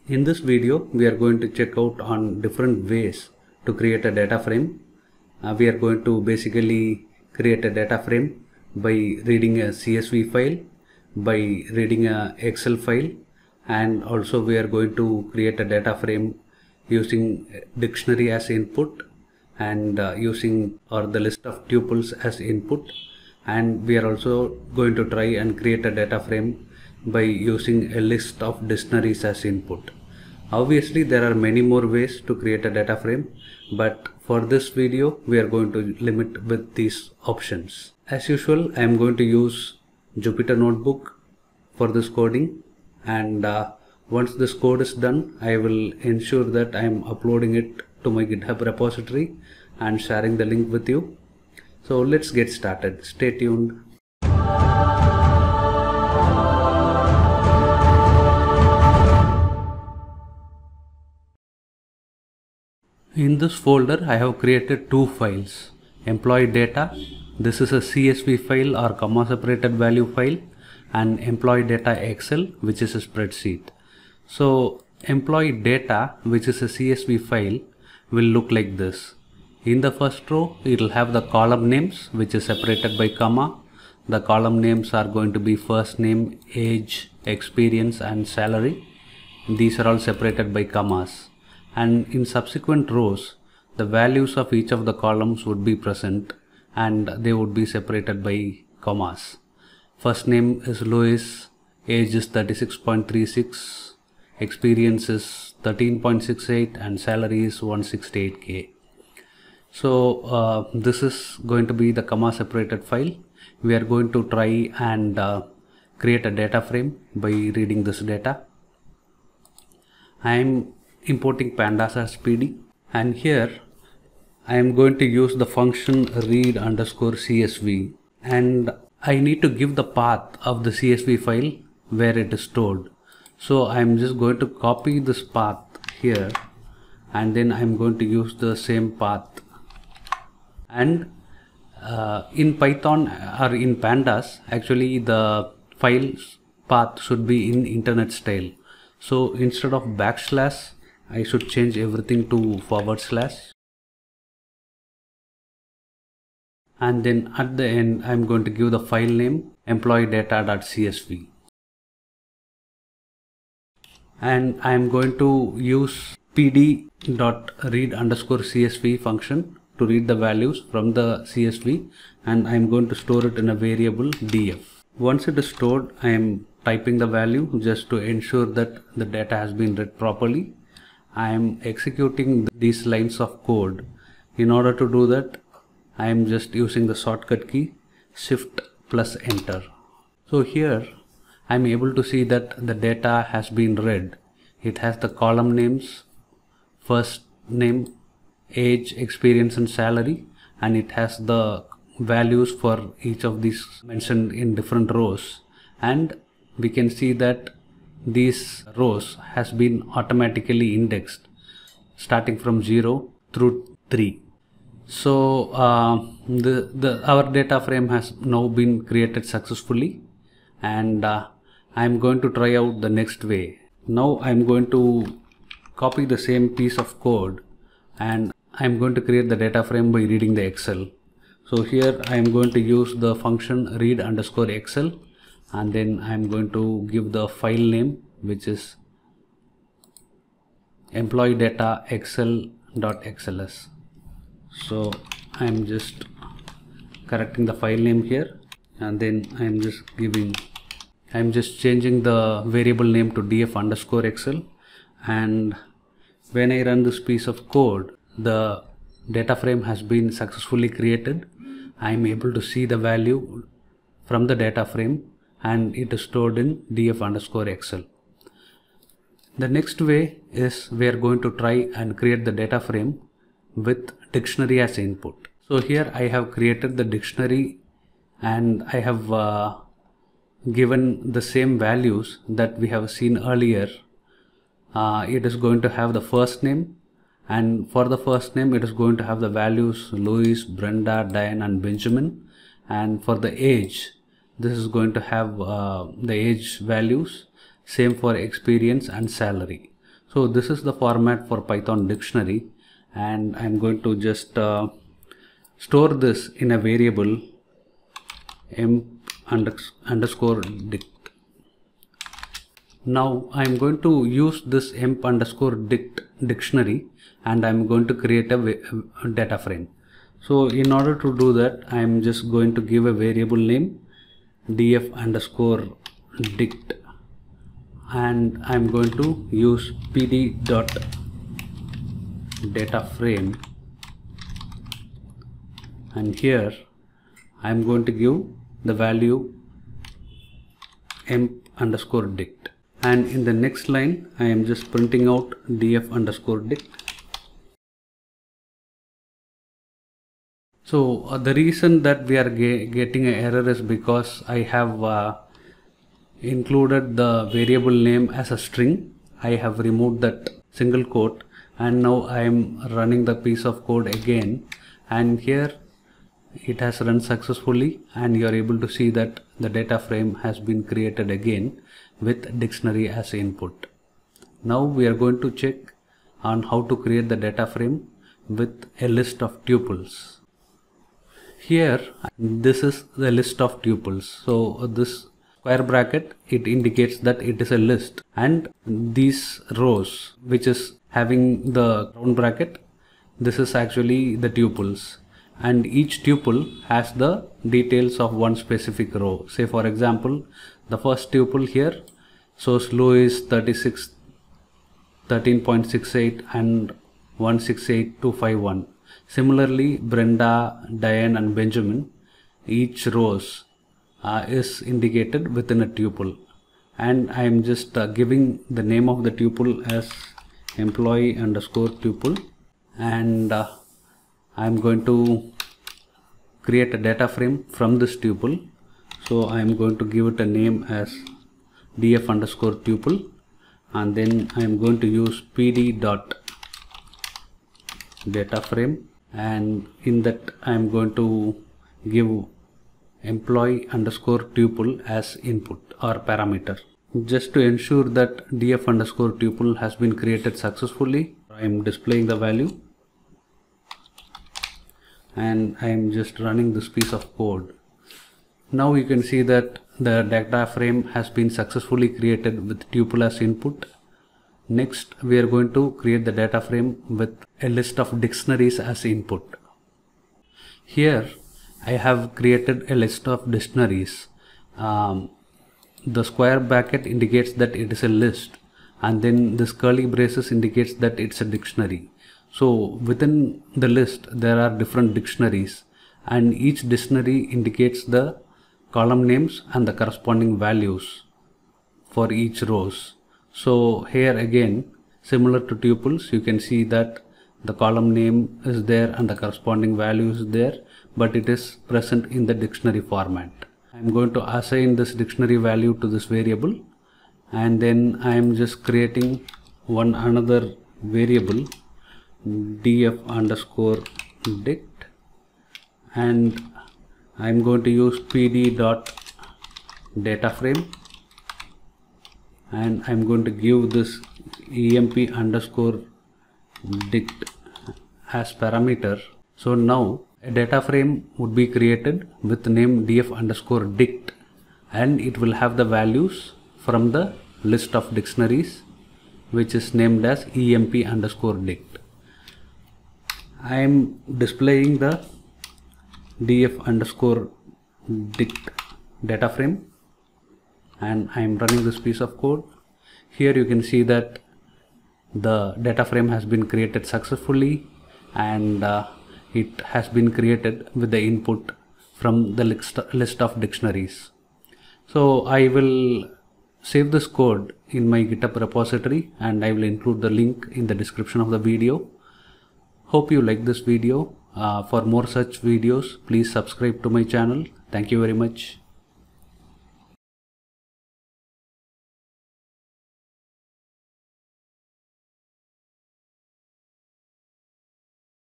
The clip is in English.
In this video, we are going to check out on different ways to create a data frame. We are going to basically create a data frame by reading a CSV file, by reading a Excel file, and also we are going to create a data frame using dictionary as input and using the list of tuples as input, and we are also going to try and create a data frame by using a list of dictionaries as input. Obviously there are many more ways to create a data frame, but for this video we are going to limit with these options. As usual, I am going to use Jupyter Notebook for this coding, and once this code is done, I will ensure that I am uploading it to my GitHub repository and sharing the link with you. So let's get started. Stay tuned. In this folder, I have created two files. Employee data, this is a CSV file or comma separated value file, and employee data Excel, which is a spreadsheet. So employee data, which is a CSV file, will look like this. In the first row, it will have the column names, which is separated by comma. The column names are going to be first name, age, experience, and salary. These are all separated by commas. And in subsequent rows, the values of each of the columns would be present and they would be separated by commas. First name is Louis, age is 36.36, experience is 13.68, and salary is 168k. So this is going to be the comma separated file. We are going to try and create a data frame by reading this data. I am importing pandas as PD, and here I am going to use the function read_CSV, and I need to give the path of the CSV file where it is stored. So I am just going to copy this path here, and then I am going to use the same path. And in Python or in pandas, actually the file's path should be in internet style. So instead of backslash, I should change everything to /, and then at the end I am going to give the file name employeedata.csv, and I am going to use pd.read_CSV function to read the values from the CSV, and I am going to store it in a variable df. Once it is stored, I am typing the value just to ensure that the data has been read properly. I am executing these lines of code. In order to do that, I am just using the shortcut key Shift plus Enter. So here I am able to see that the data has been read. It has the column names, first name, age, experience, and salary, and it has the values for each of these mentioned in different rows, and we can see that these rows has been automatically indexed starting from 0 through 3. So our data frame has now been created successfully, and I am going to try out the next way. Now I am going to copy the same piece of code, and I am going to create the data frame by reading the Excel. So here I am going to use the function read_Excel, and then I am going to give the file name, which is employee data excel.xls. So I am just correcting the file name here, and then I am just changing the variable name to df_excel, and when I run this piece of code, the data frame has been successfully created. I am able to see the value from the data frame, and it is stored in df_excel. The next way is we are going to try and create the data frame with dictionary as input. So here I have created the dictionary, and I have given the same values that we have seen earlier. It is going to have the first name, and for the first name it is going to have the values Louis, Brenda, Diane, and Benjamin, and for the age this is going to have the age values, same for experience and salary. So this is the format for Python dictionary, and I'm going to just store this in a variable emp_dict. Now I'm going to use this emp_dict dictionary, and I'm going to create a data frame. So in order to do that, I'm just going to give a variable name df_dict, and I'm going to use pd.dataframe, and here I'm going to give the value emp_dict, and in the next line I am just printing out df_dict. So the reason that we are getting an error is because I have included the variable name as a string. I have removed that single quote, and now I am running the piece of code again, and here it has run successfully, and you are able to see that the data frame has been created again with dictionary as input. Now we are going to check on how to create the data frame with a list of tuples. Here this is the list of tuples. So this square bracket, it indicates that it is a list, and these rows which is having the round bracket, this is actually the tuples, and each tuple has the details of one specific row. Say for example, the first tuple here shows Louis 36, 13.68 and 168251. Similarly, Brenda, Diane and Benjamin, each rows is indicated within a tuple, and I am just giving the name of the tuple as employee_tuple, and I am going to create a data frame from this tuple. So I am going to give it a name as df_tuple, and then I am going to use pd.dataframe, and in that I am going to give employee_tuple as input or parameter. Just to ensure that df_tuple has been created successfully, I am displaying the value, and I am just running this piece of code. Now you can see that the data frame has been successfully created with tuple as input. Next, we are going to create the data frame with a list of dictionaries as input. Here I have created a list of dictionaries. The square bracket indicates that it is a list, and then this curly braces indicates that it's a dictionary. So within the list there are different dictionaries, and each dictionary indicates the column names and the corresponding values for each rows. So here again, similar to tuples, you can see that the column name is there and the corresponding value is there, but it is present in the dictionary format. I am going to assign this dictionary value to this variable, and then I am just creating another variable df_dict, and I am going to use pd.dataframe, and I am going to give this emp_dict as parameter. So now a data frame would be created with the name df_dict, and it will have the values from the list of dictionaries which is named as emp_dict. I am displaying the df_dict data frame, and I am running this piece of code. Here you can see that the data frame has been created successfully, and it has been created with the input from the list of dictionaries. So I will save this code in my GitHub repository, and I will include the link in the description of the video. Hope you like this video. For more such videos, please subscribe to my channel. Thank you very much.